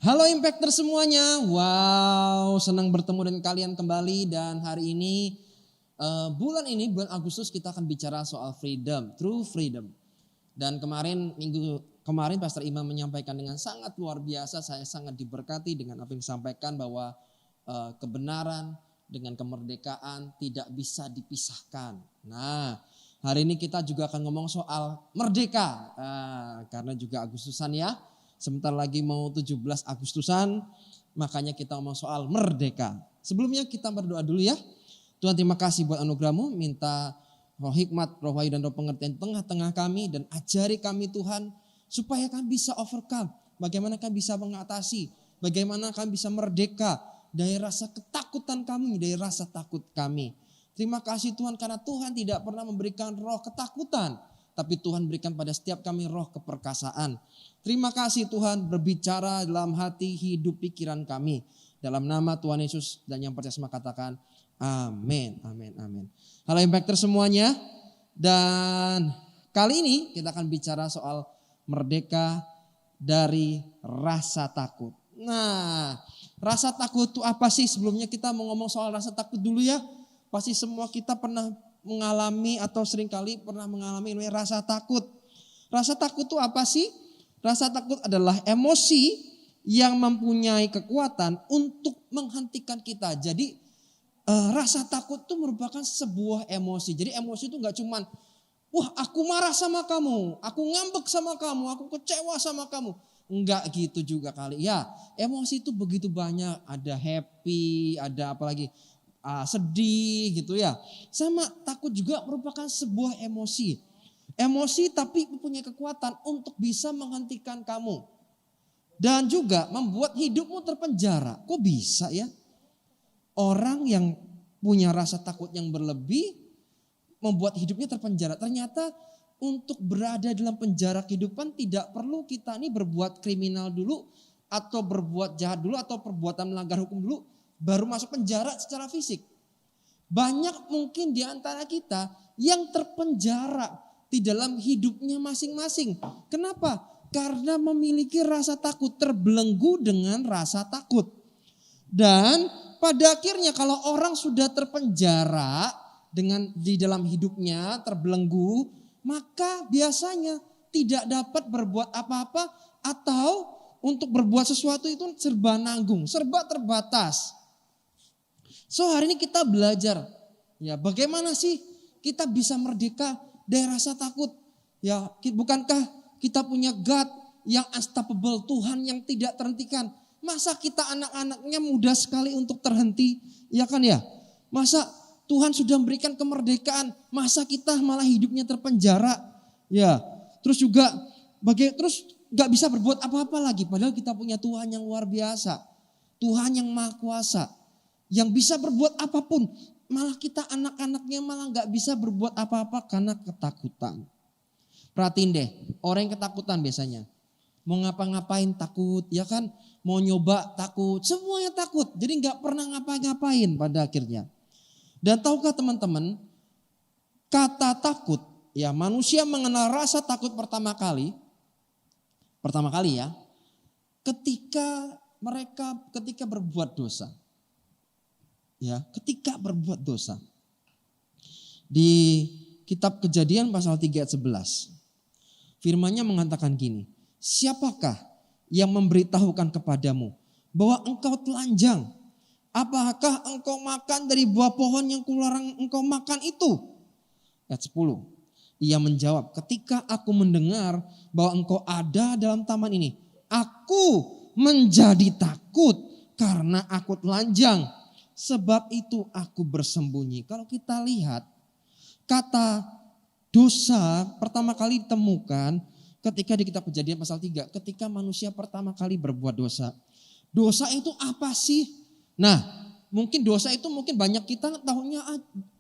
Halo Impactor semuanya, wow senang bertemu dengan kalian kembali dan hari ini bulan Agustus kita akan bicara soal freedom, true freedom. Dan minggu kemarin Pastor Imam menyampaikan dengan sangat luar biasa, saya sangat diberkati dengan apa yang disampaikan bahwa kebenaran dengan kemerdekaan tidak bisa dipisahkan. Nah hari ini kita juga akan ngomong soal merdeka, karena juga Agustusan ya. Sebentar lagi mau 17 Agustusan, makanya kita ngomong soal merdeka. Sebelumnya kita berdoa dulu ya. Tuhan terima kasih buat anugerah-Mu, minta roh hikmat, roh wahyu dan roh pengertian tengah-tengah kami dan ajari kami Tuhan supaya kami bisa overcome. Bagaimana kami bisa mengatasi, bagaimana kami bisa merdeka dari rasa ketakutan kami, dari rasa takut kami. Terima kasih Tuhan karena Tuhan tidak pernah memberikan roh ketakutan, tapi Tuhan berikan pada setiap kami roh keperkasaan. Terima kasih Tuhan berbicara dalam hati, hidup, pikiran kami. Dalam nama Tuhan Yesus dan yang percaya semua katakan amin, amin, amin. Halo Impactor semuanya. Dan kali ini kita akan bicara soal merdeka dari rasa takut. Nah rasa takut itu apa sih? Sebelumnya kita mau ngomong soal rasa takut dulu ya. Pasti semua kita pernah mengalami atau seringkali pernah mengalami rasa takut. Rasa takut itu apa sih? Rasa takut adalah emosi yang mempunyai kekuatan untuk menghentikan kita. Jadi rasa takut itu merupakan sebuah emosi. Jadi emosi itu gak cuman, wah aku marah sama kamu, aku ngambek sama kamu, aku kecewa sama kamu. Enggak gitu juga kali. Ya emosi itu begitu banyak, ada happy, ada apalagi sedih gitu ya. Sama takut juga merupakan sebuah emosi. Emosi tapi mempunyai kekuatan untuk bisa menghentikan kamu. Dan juga membuat hidupmu terpenjara. Kok bisa ya? Orang yang punya rasa takut yang berlebih membuat hidupnya terpenjara. Ternyata untuk berada dalam penjara kehidupan tidak perlu kita ini berbuat kriminal dulu. Atau berbuat jahat dulu atau perbuatan melanggar hukum dulu. Baru masuk penjara secara fisik. Banyak mungkin di antara kita yang terpenjara di dalam hidupnya masing-masing. Kenapa? Karena memiliki rasa takut, terbelenggu dengan rasa takut. Dan pada akhirnya kalau orang sudah terpenjara di dalam hidupnya, terbelenggu, maka biasanya tidak dapat berbuat apa-apa atau untuk berbuat sesuatu itu serba nanggung, serba terbatas. So hari ini kita belajar ya bagaimana sih kita bisa merdeka dari rasa takut. Ya bukankah kita punya God yang unstoppable, Tuhan yang tidak terhentikan. Masa kita anak-anaknya mudah sekali untuk terhenti, ya kan ya. Masa Tuhan sudah memberikan kemerdekaan, masa kita malah hidupnya terpenjara. Ya terus juga terus gak bisa berbuat apa-apa lagi. Padahal kita punya Tuhan yang luar biasa. Tuhan yang maha kuasa. Yang bisa berbuat apapun. Malah kita anak-anaknya malah gak bisa berbuat apa-apa karena ketakutan. Perhatiin deh, orang yang ketakutan biasanya. Mau ngapa-ngapain takut, ya kan? Mau nyoba takut, semuanya takut. Jadi gak pernah ngapa-ngapain pada akhirnya. Dan tahukah teman-teman, kata takut, ya manusia mengenal rasa takut pertama kali ya, ketika berbuat dosa. Ya, ketika berbuat dosa. Di kitab Kejadian pasal 3 ayat 11. Firman-Nya mengatakan gini, siapakah yang memberitahukan kepadamu bahwa engkau telanjang? Apakah engkau makan dari buah pohon yang kularang engkau makan itu? Ayat 10. Ia menjawab, ketika aku mendengar bahwa engkau ada dalam taman ini, aku menjadi takut karena aku telanjang. Sebab itu aku bersembunyi. Kalau kita lihat kata dosa pertama kali ditemukan ketika di kitab Kejadian pasal 3. Ketika manusia pertama kali berbuat dosa. Dosa itu apa sih? Nah mungkin dosa itu banyak kita tahunya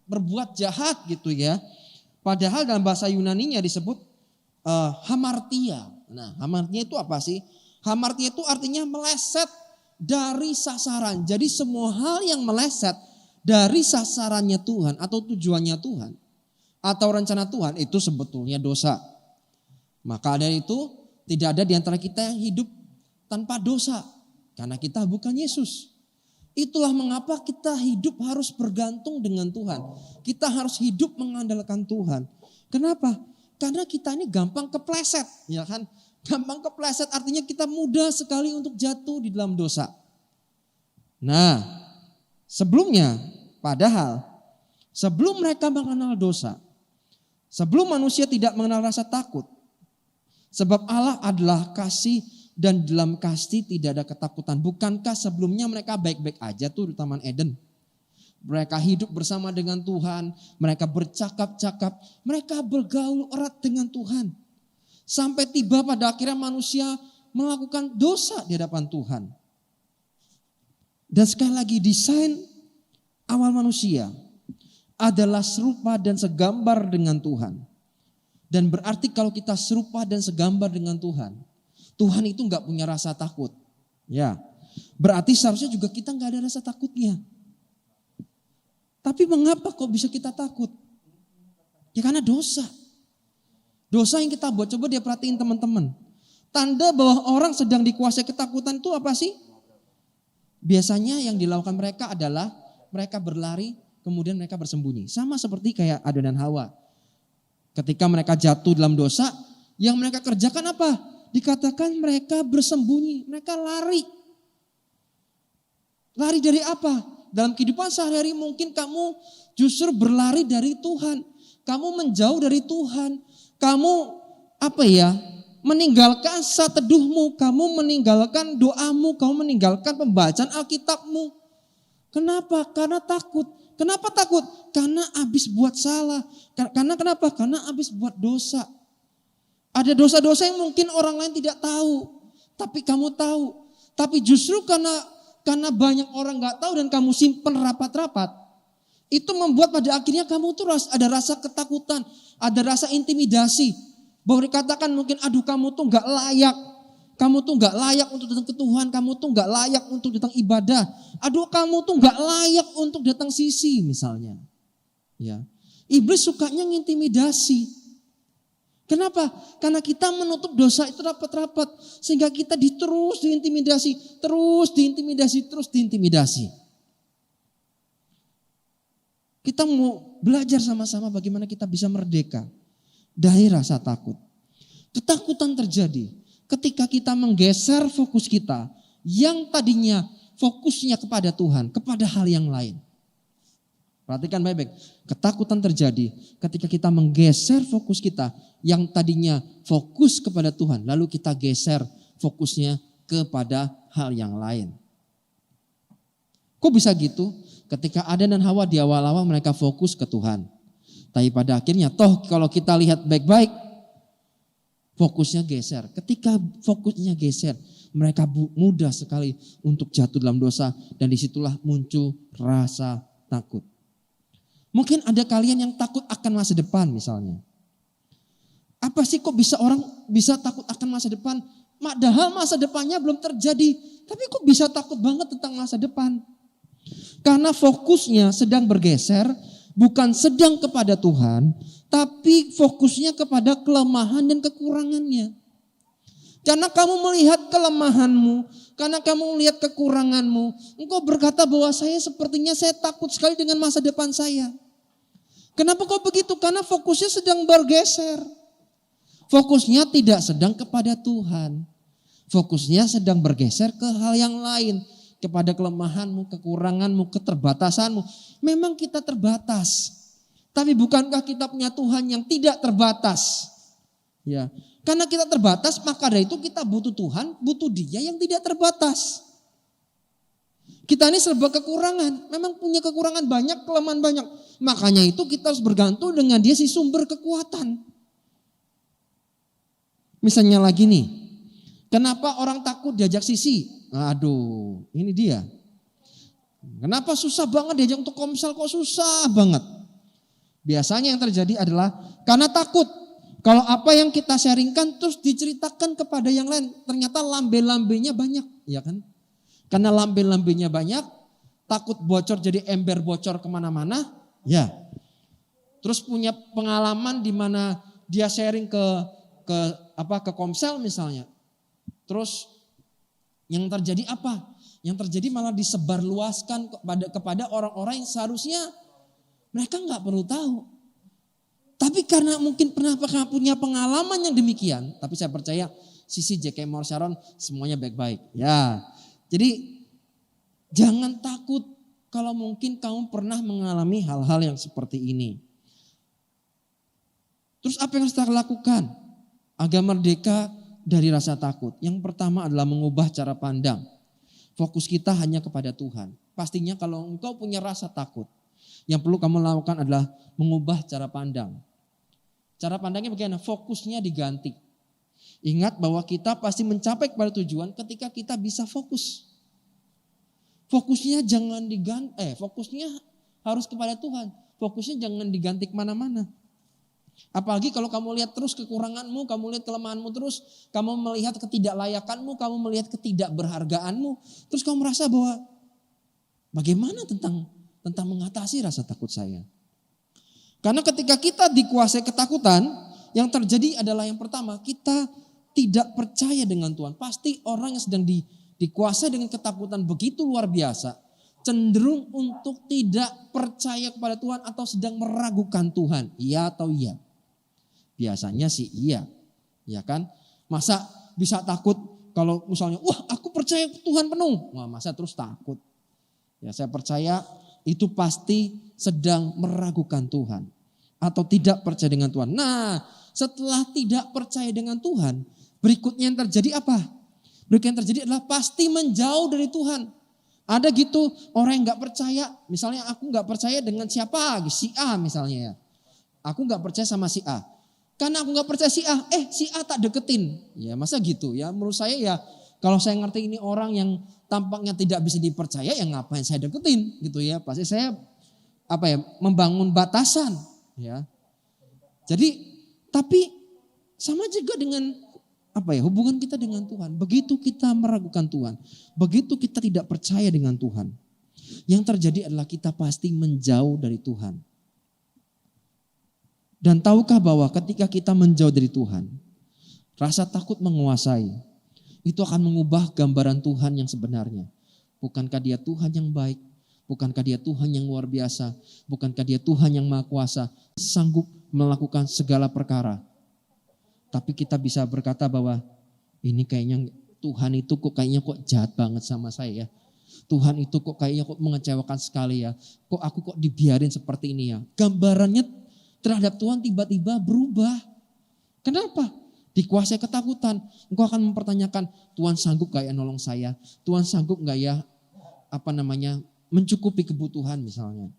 berbuat jahat gitu ya. Padahal dalam bahasa Yunaninya disebut hamartia. Nah hamartia itu apa sih? Hamartia itu artinya meleset dari sasaran. Jadi semua hal yang meleset dari sasarannya Tuhan atau tujuannya Tuhan atau rencana Tuhan itu sebetulnya dosa. Maka dari itu tidak ada di antara kita yang hidup tanpa dosa. Karena kita bukan Yesus. Itulah mengapa kita hidup harus bergantung dengan Tuhan. Kita harus hidup mengandalkan Tuhan. Kenapa? Karena kita ini gampang kepleset, ya kan? Gampang kepleset artinya kita mudah sekali untuk jatuh di dalam dosa. Nah, sebelumnya, padahal sebelum mereka mengenal dosa, sebelum manusia tidak mengenal rasa takut, sebab Allah adalah kasih dan dalam kasih tidak ada ketakutan. Bukankah sebelumnya mereka baik-baik aja tuh di Taman Eden? Mereka hidup bersama dengan Tuhan, mereka bercakap-cakap, mereka bergaul erat dengan Tuhan. Sampai tiba pada akhirnya manusia melakukan dosa di hadapan Tuhan. Dan sekali lagi desain awal manusia adalah serupa dan segambar dengan Tuhan. Dan berarti kalau kita serupa dan segambar dengan Tuhan, Tuhan itu gak punya rasa takut. Ya, berarti seharusnya juga kita gak ada rasa takutnya. Tapi mengapa kok bisa kita takut? Ya karena dosa. Dosa yang kita buat, coba dia perhatiin teman-teman. Tanda bahwa orang sedang dikuasai ketakutan itu apa sih? Biasanya yang dilakukan mereka adalah mereka berlari, kemudian mereka bersembunyi. Sama seperti kayak Adam dan Hawa. Ketika mereka jatuh dalam dosa, yang mereka kerjakan apa? Dikatakan mereka bersembunyi, mereka lari. Lari dari apa? Dalam kehidupan sehari-hari mungkin kamu justru berlari dari Tuhan. Kamu menjauh dari Tuhan. Kamu meninggalkan saat teduhmu, kamu meninggalkan doamu, kamu meninggalkan pembacaan Alkitabmu. Kenapa? Karena takut. Kenapa takut? Karena habis buat salah. Karena kenapa? Karena habis buat dosa. Ada dosa-dosa yang mungkin orang lain tidak tahu, tapi kamu tahu. Tapi justru karena banyak orang gak tahu dan kamu simpen rapat-rapat, itu membuat pada akhirnya kamu tuh ada rasa ketakutan, ada rasa intimidasi. Bahwa dikatakan mungkin aduh kamu tuh gak layak. Kamu tuh gak layak untuk datang ke Tuhan. Kamu tuh gak layak untuk datang ibadah. Aduh kamu tuh gak layak untuk datang sisi misalnya. Ya, iblis sukanya ngintimidasi. Kenapa? Karena kita menutup dosa itu rapat-rapat. Sehingga kita terus diintimidasi. Terus diintimidasi. Kita mau belajar sama-sama bagaimana kita bisa merdeka dari rasa takut. Ketakutan terjadi ketika kita menggeser fokus kita yang tadinya fokusnya kepada Tuhan, kepada hal yang lain. Perhatikan baik-baik. Ketakutan terjadi ketika kita menggeser fokus kita yang tadinya fokus kepada Tuhan, lalu kita geser fokusnya kepada hal yang lain. Kok bisa gitu? Ketika Adam dan Hawa di awal-awal mereka fokus ke Tuhan. Tapi pada akhirnya kalau kita lihat baik-baik, fokusnya geser. Ketika fokusnya geser, mereka mudah sekali untuk jatuh dalam dosa. Dan disitulah muncul rasa takut. Mungkin ada kalian yang takut akan masa depan misalnya. Apa sih kok bisa orang bisa takut akan masa depan? Padahal masa depannya belum terjadi. Tapi kok bisa takut banget tentang masa depan? Karena fokusnya sedang bergeser, bukan sedang kepada Tuhan, tapi fokusnya kepada kelemahan dan kekurangannya. Karena kamu melihat kelemahanmu, karena kamu melihat kekuranganmu, engkau berkata bahwa saya takut sekali dengan masa depan saya. Kenapa kok begitu? Karena fokusnya sedang bergeser. Fokusnya tidak sedang kepada Tuhan. Fokusnya sedang bergeser ke hal yang lain. Kepada kelemahanmu, kekuranganmu, keterbatasanmu. Memang kita terbatas. Tapi bukankah kita punya Tuhan yang tidak terbatas? Ya, karena kita terbatas, maka dari itu kita butuh Tuhan, butuh Dia yang tidak terbatas. Kita ini serba kekurangan, memang punya kekurangan banyak, kelemahan banyak. Makanya itu kita harus bergantung dengan Dia si sumber kekuatan. Misalnya lagi nih, kenapa orang takut diajak sisi? Aduh, ini dia. Kenapa susah banget diajak untuk komsel, kok susah banget? Biasanya yang terjadi adalah karena takut. Kalau apa yang kita sharingkan terus diceritakan kepada yang lain, ternyata lambe-lambenya banyak, ya kan? Karena lambe-lambenya banyak, takut bocor jadi ember bocor kemana-mana, ya. Terus punya pengalaman di mana dia sharing ke komsel misalnya. Terus Yang terjadi apa? Yang terjadi malah disebarluaskan kepada orang-orang yang seharusnya mereka nggak perlu tahu. Tapi karena mungkin pernah punya pengalaman yang demikian, tapi saya percaya sisi J.K. Moore Sharon semuanya baik-baik. Ya, jadi jangan takut kalau mungkin kamu pernah mengalami hal-hal yang seperti ini. Terus apa yang harus kita lakukan agar merdeka dari rasa takut? Yang pertama adalah mengubah cara pandang. Fokus kita hanya kepada Tuhan. Pastinya kalau engkau punya rasa takut, yang perlu kamu lakukan adalah mengubah cara pandang. Cara pandangnya bagaimana? Fokusnya diganti. Ingat bahwa kita pasti mencapai kepada tujuan ketika kita bisa fokus. Fokusnya jangan diganti, fokusnya harus kepada Tuhan. Fokusnya jangan diganti kemana-mana. Apalagi kalau kamu lihat terus kekuranganmu, kamu lihat kelemahanmu terus, kamu melihat ketidaklayakanmu, kamu melihat ketidakberhargaanmu, terus kamu merasa bahwa bagaimana tentang mengatasi rasa takut saya. Karena ketika kita dikuasai ketakutan, yang terjadi adalah yang pertama, kita tidak percaya dengan Tuhan. Pasti orang yang sedang dikuasai dengan ketakutan begitu luar biasa, cenderung untuk tidak percaya kepada Tuhan atau sedang meragukan Tuhan. Iya atau iya? Biasanya sih iya. Ya kan? Masa bisa takut kalau misalnya, wah aku percaya Tuhan penuh. Wah masa terus takut? Ya saya percaya itu pasti sedang meragukan Tuhan. Atau tidak percaya dengan Tuhan. Nah setelah tidak percaya dengan Tuhan, berikutnya yang terjadi apa? Berikutnya yang terjadi adalah pasti menjauh dari Tuhan. Ada gitu orang yang gak percaya, misalnya aku gak percaya dengan siapa, si A misalnya ya. Aku gak percaya sama si A. Karena aku gak percaya si A, si A tak deketin. Ya masa gitu ya, menurut saya ya kalau saya ngerti ini orang yang tampaknya tidak bisa dipercaya, ya ngapain saya deketin gitu ya. Pasti saya membangun batasan ya. Jadi tapi sama juga dengan hubungan kita dengan Tuhan. Begitu kita meragukan Tuhan, begitu kita tidak percaya dengan Tuhan, yang terjadi adalah kita pasti menjauh dari Tuhan. Dan tahukah bahwa ketika kita menjauh dari Tuhan, rasa takut menguasai, itu akan mengubah gambaran Tuhan yang sebenarnya. Bukankah Dia Tuhan yang baik? Bukankah Dia Tuhan yang luar biasa? Bukankah Dia Tuhan yang maha kuasa, sanggup melakukan segala perkara? Tapi kita bisa berkata bahwa ini kayaknya Tuhan itu kok jahat banget sama saya ya. Tuhan itu kok kayaknya mengecewakan sekali ya. Kok aku dibiarin seperti ini ya. Gambarannya terhadap Tuhan tiba-tiba berubah. Kenapa? Dikuasai ketakutan. Engkau akan mempertanyakan, Tuhan sanggup gak ya nolong saya? Tuhan sanggup gak ya mencukupi kebutuhan misalnya.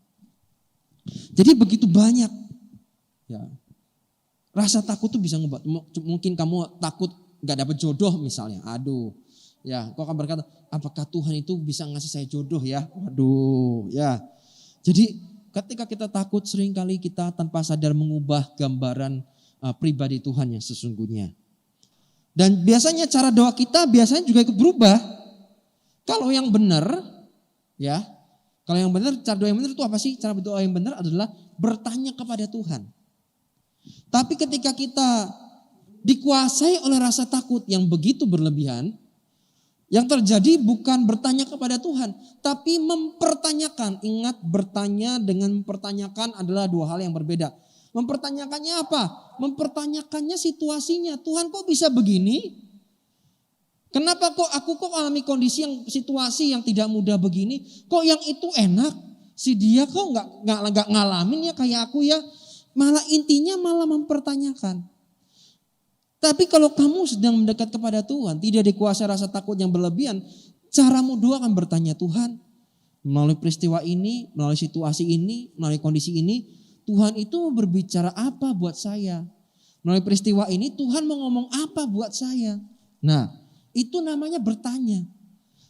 Jadi begitu banyak ya. Rasa takut tuh bisa ngebuat, mungkin kamu takut gak dapet jodoh misalnya. Aduh, ya kau akan berkata, apakah Tuhan itu bisa ngasih saya jodoh ya? Waduh, ya. Jadi ketika kita takut seringkali kita tanpa sadar mengubah gambaran pribadi Tuhan yang sesungguhnya. Dan biasanya cara doa kita biasanya juga ikut berubah. Kalau yang benar, ya, kalau yang benar, cara doa yang benar itu apa sih? Cara berdoa yang benar adalah bertanya kepada Tuhan. Tapi ketika kita dikuasai oleh rasa takut yang begitu berlebihan, yang terjadi bukan bertanya kepada Tuhan, tapi mempertanyakan. Ingat, bertanya dengan mempertanyakan adalah dua hal yang berbeda. Mempertanyakannya apa? Mempertanyakannya situasinya. Tuhan kok bisa begini? Kenapa aku alami kondisi yang situasi yang tidak mudah begini? Kok yang itu enak? Si dia kok nggak ngalamin ya kayak aku ya? Malah intinya mempertanyakan. Tapi kalau kamu sedang mendekat kepada Tuhan, tidak dikuasai rasa takut yang berlebihan, caramu doa akan bertanya, Tuhan, melalui peristiwa ini, melalui situasi ini, melalui kondisi ini, Tuhan itu mau berbicara apa buat saya? Melalui peristiwa ini Tuhan mau ngomong apa buat saya? Nah, itu namanya bertanya.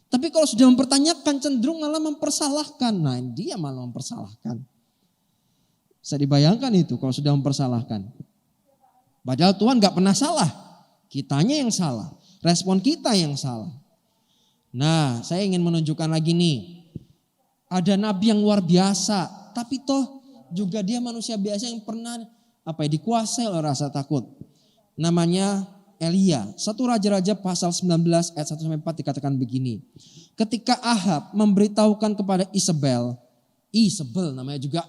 Tapi kalau sudah mempertanyakan cenderung malah mempersalahkan. Nah, dia malah mempersalahkan. Bisa dibayangkan itu kalau sudah mempersalahkan. Padahal Tuhan gak pernah salah. Kitanya yang salah. Respon kita yang salah. Nah, saya ingin menunjukkan lagi nih. Ada nabi yang luar biasa. Tapi toh juga dia manusia biasa yang pernah dikuasai oleh rasa takut. Namanya Elia. 1 Raja-Raja pasal 19 ayat 1-4 dikatakan begini. Ketika Ahab memberitahukan kepada Isabel namanya juga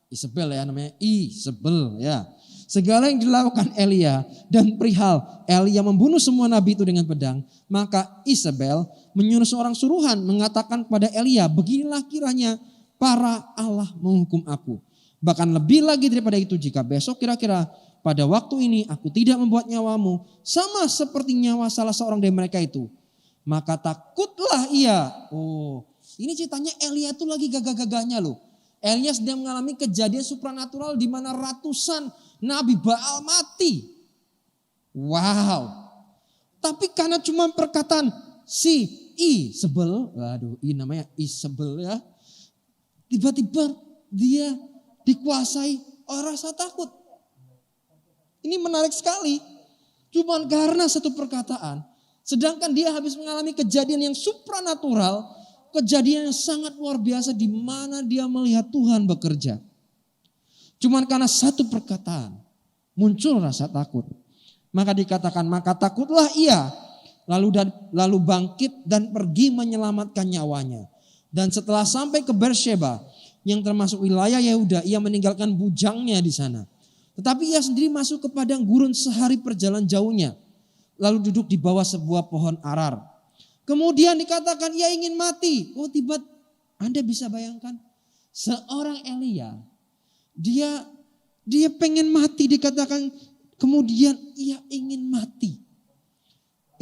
Isabel ya, namanya Isabel ya. Segala yang dilakukan Elia dan perihal Elia membunuh semua nabi itu dengan pedang, maka Isabel menyuruh seorang suruhan mengatakan kepada Elia, beginilah kiranya para Allah menghukum aku. Bahkan lebih lagi daripada itu, jika besok kira-kira pada waktu ini aku tidak membuat nyawamu sama seperti nyawa salah seorang dari mereka itu, maka takutlah ia. Oh, ini ceritanya Elia itu lagi gagah-gagahnya loh. Elia sedang mengalami kejadian supranatural di mana ratusan nabi Baal mati. Wow. Tapi karena cuma perkataan si Isabel, waduh, ini namanya Isabel ya. Tiba-tiba dia dikuasai oleh rasa takut. Ini menarik sekali. Cuma karena satu perkataan. Sedangkan dia habis mengalami kejadian yang supranatural. Kejadian yang sangat luar biasa di mana dia melihat Tuhan bekerja. Cuma karena satu perkataan muncul rasa takut. Maka dikatakan, maka takutlah ia. Lalu bangkit dan pergi menyelamatkan nyawanya. Dan setelah sampai ke Beersheba yang termasuk wilayah Yehuda, ia meninggalkan bujangnya di sana. Tetapi ia sendiri masuk ke padang gurun sehari perjalanan jauhnya. Lalu duduk di bawah sebuah pohon arar. Kemudian dikatakan ia ingin mati. Oh, Anda bisa bayangkan seorang Elia, dia pengen mati, dikatakan kemudian ia ingin mati.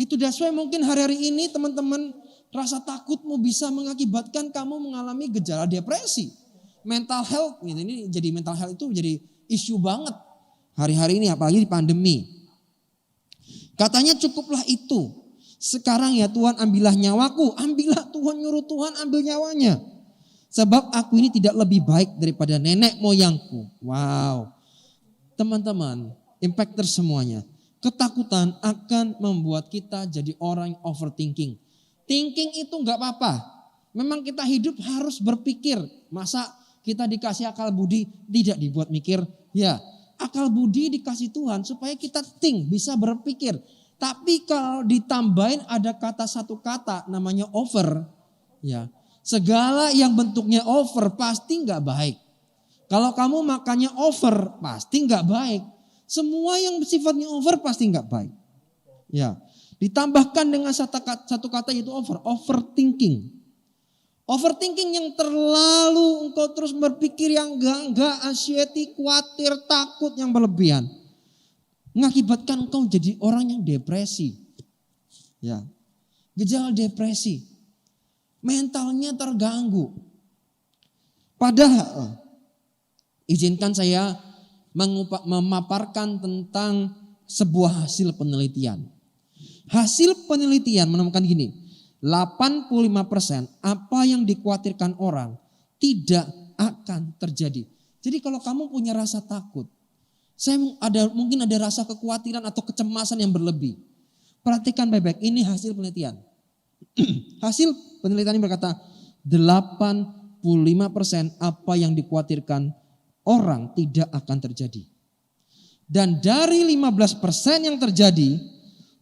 Itu dasarnya mungkin hari-hari ini teman-teman, rasa takutmu bisa mengakibatkan kamu mengalami gejala depresi. Mental health, ini jadi mental health itu jadi isu banget hari-hari ini, apalagi di pandemi. Katanya cukuplah itu. Sekarang ya Tuhan, ambillah nyawaku. Ambillah Tuhan, nyuruh Tuhan ambil nyawanya. Sebab aku ini tidak lebih baik daripada nenek moyangku. Wow. Teman-teman, impactor semuanya. Ketakutan akan membuat kita jadi orang yang overthinking. Thinking itu enggak apa-apa. Memang kita hidup harus berpikir. Masa kita dikasih akal budi tidak dibuat mikir? Ya, akal budi dikasih Tuhan supaya kita bisa berpikir. Tapi kalau ditambahin ada satu kata namanya over, ya, segala yang bentuknya over pasti nggak baik. Kalau kamu makannya over pasti nggak baik. Semua yang sifatnya over pasti nggak baik. Ya, ditambahkan dengan satu kata yaitu overthinking. Overthinking yang terlalu engkau terus berpikir yang enggak, anxiety, khawatir, takut yang berlebihan. Mengakibatkan engkau jadi orang yang depresi. Ya. Gejala depresi. Mentalnya terganggu. Padahal izinkan saya memaparkan tentang sebuah hasil penelitian. Hasil penelitian menemukan gini, 85% apa yang dikhawatirkan orang tidak akan terjadi. Jadi kalau kamu punya rasa takut, mungkin ada rasa kekhawatiran atau kecemasan yang berlebih. Perhatikan baik-baik, ini hasil penelitian. Hasil penelitian ini berkata 85% apa yang dikhawatirkan orang tidak akan terjadi. Dan dari 15% yang terjadi,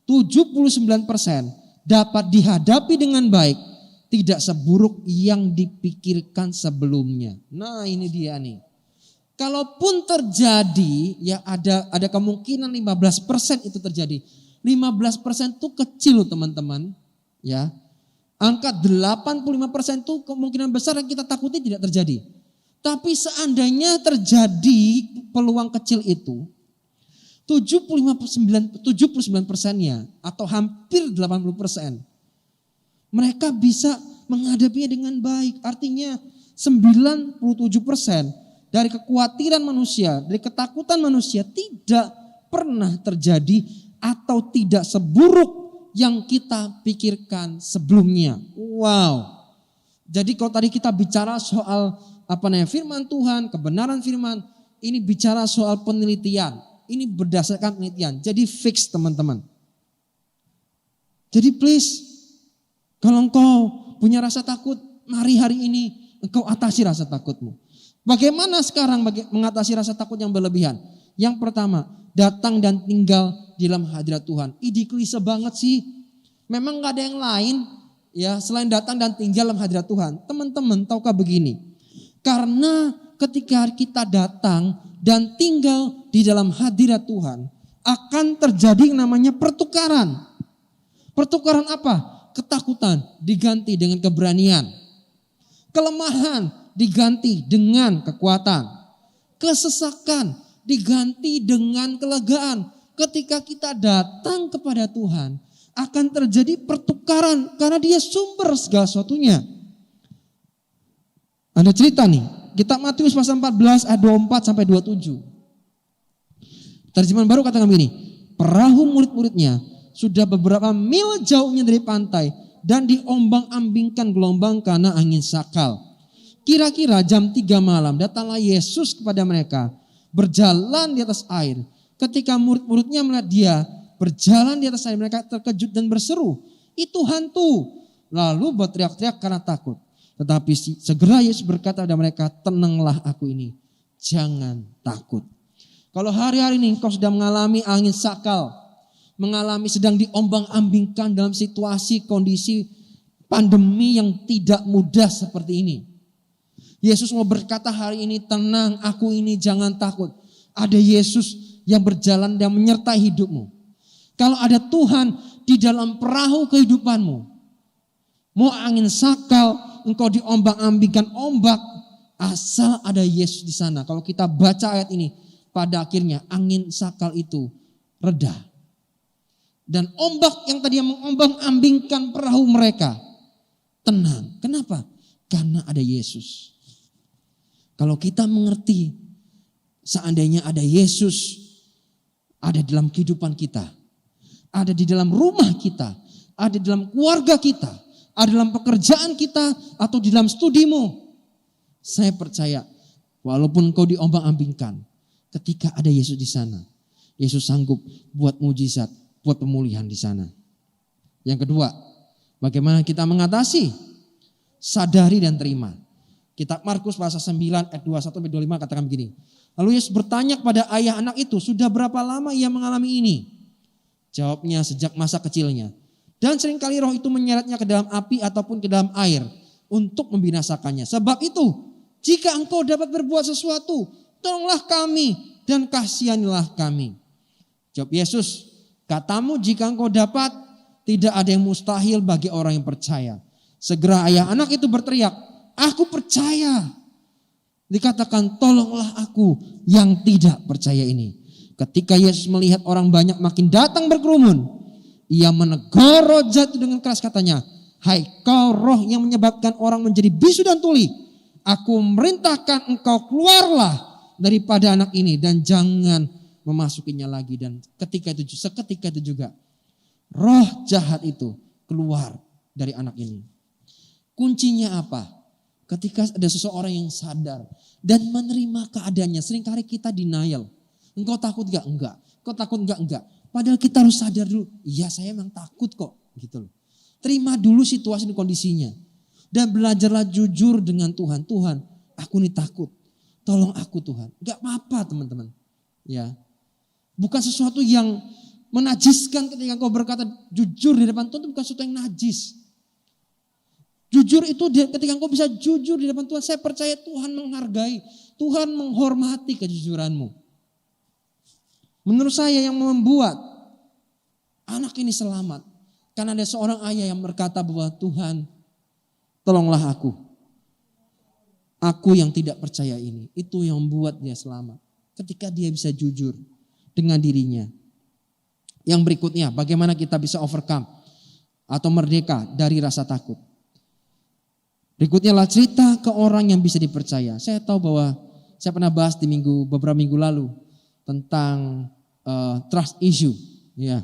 79% dapat dihadapi dengan baik, tidak seburuk yang dipikirkan sebelumnya. Nah, ini dia nih. Kalaupun terjadi, ya ada kemungkinan 15% itu terjadi. 15% itu kecil teman-teman. Ya, angka 85% itu kemungkinan besar yang kita takuti tidak terjadi. Tapi seandainya terjadi peluang kecil itu, 79%-nya atau hampir 80%, mereka bisa menghadapinya dengan baik. Artinya 97% dari kekhawatiran manusia, dari ketakutan manusia tidak pernah terjadi atau tidak seburuk yang kita pikirkan sebelumnya. Wow. Jadi kalau tadi kita bicara soal firman Tuhan, kebenaran firman, ini bicara soal penelitian. Ini berdasarkan penelitian. Jadi fix teman-teman. Jadi please, kalau engkau punya rasa takut, mari hari ini engkau atasi rasa takutmu. Bagaimana sekarang mengatasi rasa takut yang berlebihan? Yang pertama, datang dan tinggal di dalam hadirat Tuhan. Ide klise banget sih. Memang gak ada yang lain ya selain datang dan tinggal dalam hadirat Tuhan. Teman-teman tahukah begini? Karena ketika kita datang dan tinggal di dalam hadirat Tuhan, akan terjadi yang namanya pertukaran. Pertukaran apa? Ketakutan diganti dengan keberanian. Kelemahan diganti dengan kekuatan. Kesesakan diganti dengan kelegaan. Ketika kita datang kepada Tuhan, akan terjadi pertukaran karena Dia sumber segala sesuatunya. Ada cerita nih, kitab Matius pasal 14 ayat 24 sampai 27. Terjemahan baru katakan begini, perahu murid-muridnya sudah beberapa mil jauhnya dari pantai dan diombang-ambingkan gelombang karena angin sakal. Kira-kira jam 3 malam datanglah Yesus kepada mereka berjalan di atas air. Ketika murid-muridnya melihat Dia berjalan di atas air, mereka terkejut dan berseru, itu hantu. Lalu berteriak-teriak karena takut. Tetapi segera Yesus berkata kepada mereka, tenanglah aku ini, jangan takut. Kalau hari-hari ini engkau sedang mengalami angin sakal, mengalami sedang diombang-ambingkan dalam situasi kondisi pandemi yang tidak mudah seperti ini. Yesus mau berkata hari ini, tenang aku ini, jangan takut. Ada Yesus yang berjalan dan menyertai hidupmu. Kalau ada Tuhan di dalam perahu kehidupanmu, mau angin sakal, engkau diombang-ambingkan ombak, asal ada Yesus di sana. Kalau kita baca ayat ini, pada akhirnya angin sakal itu reda. Dan ombak yang tadi mengombang-ambingkan perahu mereka tenang. Kenapa? Karena ada Yesus. Kalau kita mengerti, seandainya ada Yesus ada dalam kehidupan kita, ada di dalam rumah kita, ada di dalam keluarga kita, ada dalam pekerjaan kita, atau di dalam studimu. Saya percaya, walaupun kau diombang-ambingkan, ketika ada Yesus di sana, Yesus sanggup buat mujizat, buat pemulihan di sana. Yang kedua, bagaimana kita mengatasi? Sadari dan terima. Kitab Markus pasal 9 ayat 21-25 katakan begini. Lalu Yesus bertanya kepada ayah anak itu, sudah berapa lama ia mengalami ini? Jawabnya, sejak masa kecilnya. Dan seringkali roh itu menyeretnya ke dalam api ataupun ke dalam air untuk membinasakannya. Sebab itu, jika engkau dapat berbuat sesuatu, tolonglah kami dan kasihanilah kami. Jawab Yesus, katamu jika engkau dapat, tidak ada yang mustahil bagi orang yang percaya. Segera ayah anak itu berteriak, aku percaya. Dikatakan, tolonglah aku yang tidak percaya ini. Ketika Yesus melihat orang banyak makin datang berkerumun, ia menegur roh jahat dengan keras katanya, hai kau roh yang menyebabkan orang menjadi bisu dan tuli, aku memerintahkan engkau keluarlah daripada anak ini dan jangan memasukinya lagi. Dan seketika itu juga roh jahat itu keluar dari anak ini. Kuncinya apa? Ketika ada seseorang yang sadar dan menerima keadaannya. Seringkali kita denial. Engkau takut gak? Enggak. Engkau takut gak? Enggak. Padahal kita harus sadar dulu. Iya, saya memang takut kok. Gitu loh. Terima dulu situasi dan kondisinya. Dan belajarlah jujur dengan Tuhan. Tuhan, aku ini takut. Tolong aku Tuhan. Gak apa-apa teman-teman. Ya. Bukan sesuatu yang menajiskan ketika engkau berkata jujur di depan Tuhan. Itu bukan sesuatu yang najis. Jujur itu ketika engkau bisa jujur di depan Tuhan, saya percaya Tuhan menghargai, Tuhan menghormati kejujuranmu. Menurut saya yang membuat anak ini selamat, karena ada seorang ayah yang berkata bahwa Tuhan, tolonglah aku. Aku yang tidak percaya ini, itu yang membuat dia selamat. Ketika dia bisa jujur dengan dirinya. Yang berikutnya, bagaimana kita bisa overcome atau merdeka dari rasa takut. Berikutnya lah cerita ke orang yang bisa dipercaya. Saya tahu bahwa saya pernah bahas di beberapa minggu lalu tentang trust issue, ya.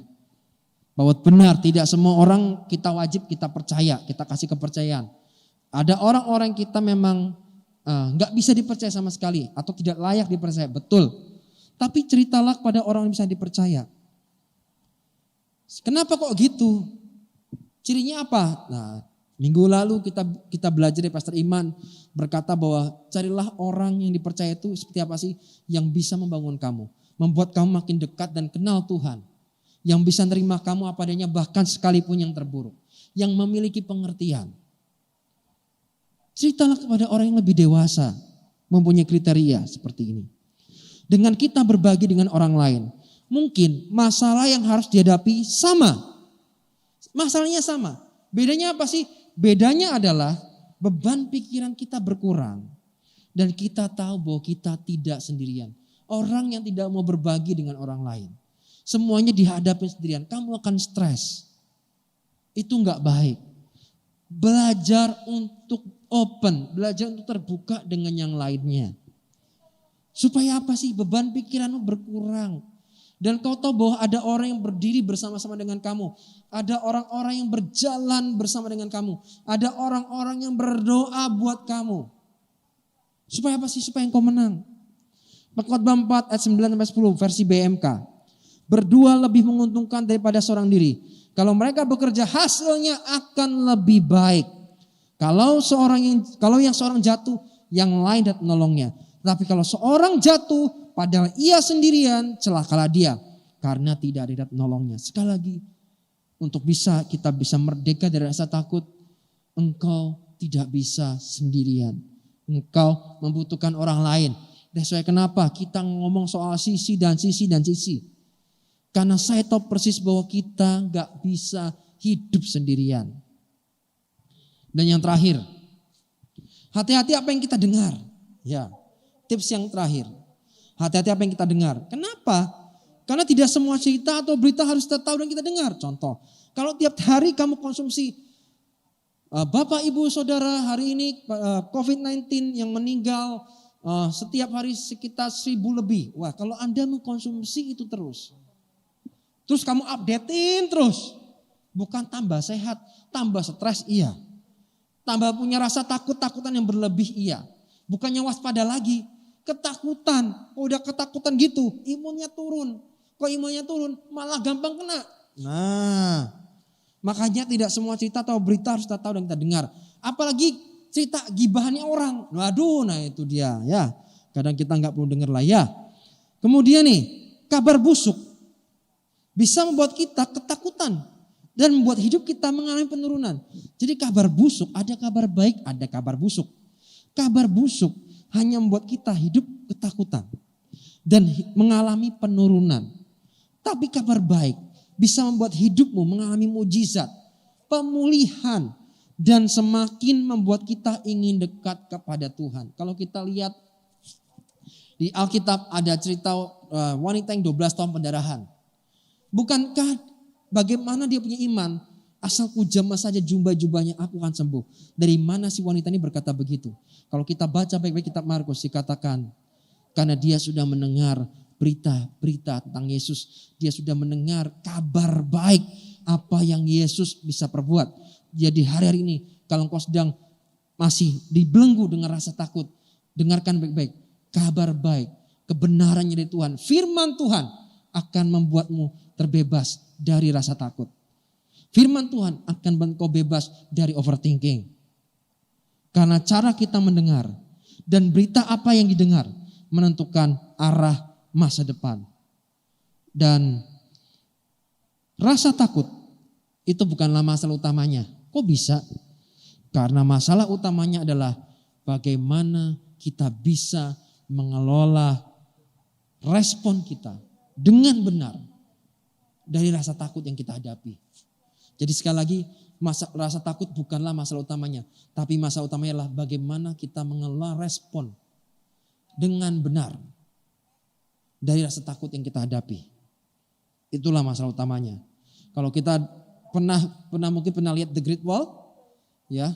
Bahwa benar tidak semua orang kita wajib kita percaya, kita kasih kepercayaan. Ada orang-orang kita memang nggak bisa dipercaya sama sekali atau tidak layak dipercaya, betul. Tapi ceritalah kepada orang yang bisa dipercaya. Kenapa kok gitu? Cirinya apa? Nah, minggu lalu kita belajar dari Pastor Iman berkata bahwa carilah orang yang dipercaya itu seperti apa sih yang bisa membangun kamu, membuat kamu makin dekat dan kenal Tuhan. yang bisa nerima kamu apa adanya bahkan sekalipun yang terburuk, yang memiliki pengertian. Ceritalah kepada orang yang lebih dewasa, mempunyai kriteria seperti ini. Dengan kita berbagi dengan orang lain, mungkin masalah yang harus dihadapi sama. Masalahnya sama. Bedanya apa sih? Bedanya adalah beban pikiran kita berkurang. Dan kita tahu bahwa kita tidak sendirian. Orang yang tidak mau berbagi dengan orang lain. Semuanya dihadapi sendirian. Kamu akan stres. Itu enggak baik. Belajar untuk open. Belajar untuk terbuka dengan yang lainnya. Supaya apa sih? Beban pikiranmu berkurang. Dan kau tahu bahwa ada orang yang berdiri bersama-sama dengan kamu. Ada orang-orang yang berjalan bersama dengan kamu. Ada orang-orang yang berdoa buat kamu. Supaya apa sih? Supaya engkau menang. Khotbah 4 ayat 9-10 versi BMK. Berdua lebih menguntungkan daripada seorang diri. Kalau mereka bekerja hasilnya akan lebih baik. Kalau yang seorang jatuh, yang lain dapat menolongnya. Tapi kalau seorang jatuh padahal ia sendirian, celakalah dia karena tidak ada yang menolongnya. Sekali lagi, untuk kita bisa merdeka dari rasa takut, engkau tidak bisa sendirian. Engkau membutuhkan orang lain. That's why kenapa kita ngomong soal sisi dan sisi dan sisi. Karena saya tahu persis bahwa kita gak bisa hidup sendirian. Dan yang terakhir, hati-hati apa yang kita dengar. Ya, tips yang terakhir. Hati-hati apa yang kita dengar. Kenapa? Karena tidak semua cerita atau berita harus kita tahu dan kita dengar. Contoh, kalau tiap hari kamu konsumsi Bapak, Ibu, Saudara, hari ini COVID-19 yang meninggal setiap hari sekitar 1.000 lebih. Wah, kalau Anda mengkonsumsi itu terus kamu updatein terus. Bukan tambah sehat, tambah stres iya. Tambah punya rasa takut-takutan yang berlebih iya. Bukannya waspada lagi, ketakutan. Udah ketakutan gitu, imunnya turun. Kok imunnya turun? Malah gampang kena. Nah, makanya tidak semua cerita atau berita harus kita tahu dan kita dengar. Apalagi cerita gibahannya orang. Waduh, nah itu dia ya. Kadang kita nggak perlu dengar lah ya. Kemudian nih, kabar busuk bisa membuat kita ketakutan dan membuat hidup kita mengalami penurunan. Jadi kabar busuk, ada kabar baik, ada kabar busuk. Kabar busuk hanya membuat kita hidup ketakutan dan mengalami penurunan. Tapi kabar baik bisa membuat hidupmu mengalami mujizat, pemulihan, dan semakin membuat kita ingin dekat kepada Tuhan. Kalau kita lihat di Alkitab ada cerita wanita yang 12 tahun pendarahan. Bukankah bagaimana dia punya iman? Asal ku jamah saja jubah-jubahnya aku akan sembuh. Dari mana si wanita ini berkata begitu? Kalau kita baca baik-baik kitab Markus dikatakan karena dia sudah mendengar berita tentang Yesus. Dia sudah mendengar kabar baik apa yang Yesus bisa perbuat. Jadi hari-hari ini kalau engkau sedang masih dibelenggu dengan rasa takut, dengarkan baik-baik. Kabar baik, kebenarannya dari Tuhan, firman Tuhan akan membuatmu terbebas dari rasa takut. Firman Tuhan akan membuat kau bebas dari overthinking. Karena cara kita mendengar dan berita apa yang didengar menentukan arah masa depan. Dan rasa takut itu bukanlah masalah utamanya. Kok bisa? Karena masalah utamanya adalah bagaimana kita bisa mengelola respon kita dengan benar dari rasa takut yang kita hadapi. Jadi sekali lagi, rasa takut bukanlah masalah utamanya. Tapi masalah utamanya adalah bagaimana kita mengelola respon dengan benar dari rasa takut yang kita hadapi. Itulah masalah utamanya. Kalau kita mungkin pernah lihat The Great Wall, ya,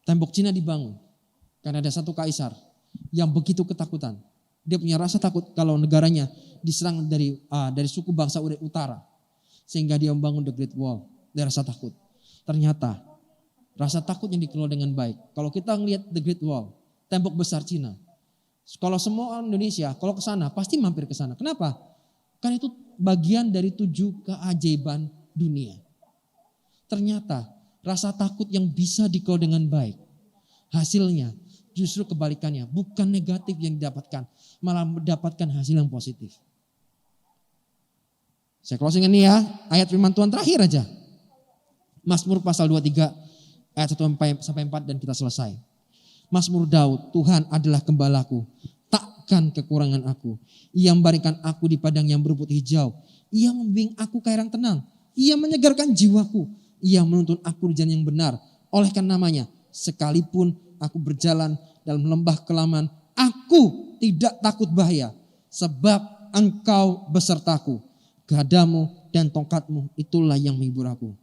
tembok Cina dibangun karena ada satu kaisar yang begitu ketakutan. Dia punya rasa takut kalau negaranya diserang dari suku bangsa utara, sehingga dia membangun The Great Wall. Dia rasa takut. Ternyata rasa takut yang dikelola dengan baik. Kalau kita ngelihat The Great Wall, tembok besar Cina, kalau semua orang Indonesia kalau ke sana pasti mampir ke sana. Kenapa? Karena itu bagian dari 7 keajaiban dunia. Ternyata rasa takut yang bisa dikelola dengan baik, hasilnya justru kebalikannya, bukan negatif yang didapatkan, malah mendapatkan hasil yang positif. Saya closing ini ya, ayat firman Tuhan terakhir aja. Mazmur pasal 23 ayat 1 sampai 4 dan kita selesai. Mazmur Daud, Tuhan adalah gembalaku, takkan kekurangan aku. Ia memberikan aku di padang yang berumput hijau. Ia membimbing aku ke air yang tenang. Ia menyegarkan jiwaku. Ia menuntun aku di jalan yang benar. Oleh karena namanya, sekalipun aku berjalan dalam lembah kelaman, aku tidak takut bahaya. Sebab Engkau besertaku. Gadamu dan tongkatmu itulah yang menghibur aku.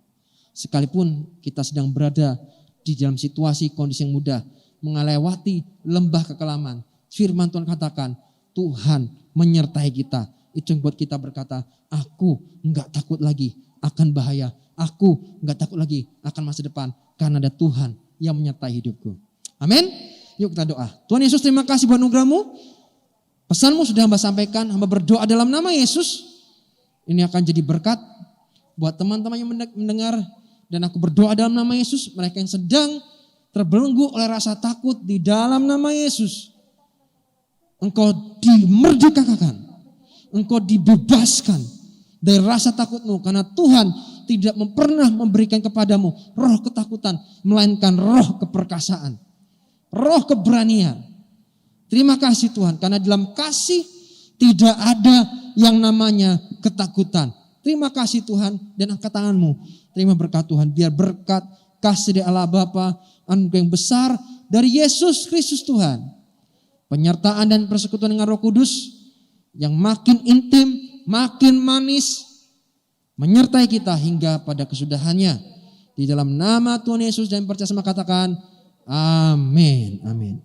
Sekalipun kita sedang berada di dalam situasi kondisi yang mudah, melewati lembah kekelaman, firman Tuhan katakan, Tuhan menyertai kita. Itu yang buat kita berkata, aku enggak takut lagi akan bahaya. Aku enggak takut lagi akan masa depan. Karena ada Tuhan yang menyertai hidupku. Amin. Yuk kita doa. Tuhan Yesus, terima kasih buat anugerah-Mu. Pesanmu sudah hamba sampaikan, hamba berdoa dalam nama Yesus. Ini akan jadi berkat buat teman-teman yang mendengar. Dan aku berdoa dalam nama Yesus, mereka yang sedang terbelenggu oleh rasa takut di dalam nama Yesus. Engkau dimerdekakan, engkau dibebaskan dari rasa takutmu. Karena Tuhan tidak pernah memberikan kepadamu roh ketakutan, melainkan roh keperkasaan, roh keberanian. Terima kasih Tuhan, karena dalam kasih tidak ada yang namanya ketakutan. Terima kasih Tuhan, dan angkat tanganmu. Terima berkat Tuhan, biar berkat kasih dari Allah Bapa, anugerah yang besar dari Yesus Kristus Tuhan, penyertaan dan persekutuan dengan Roh Kudus yang makin intim, makin manis, menyertai kita hingga pada kesudahannya. Di dalam nama Tuhan Yesus dan percaya sama katakan, amin, amin.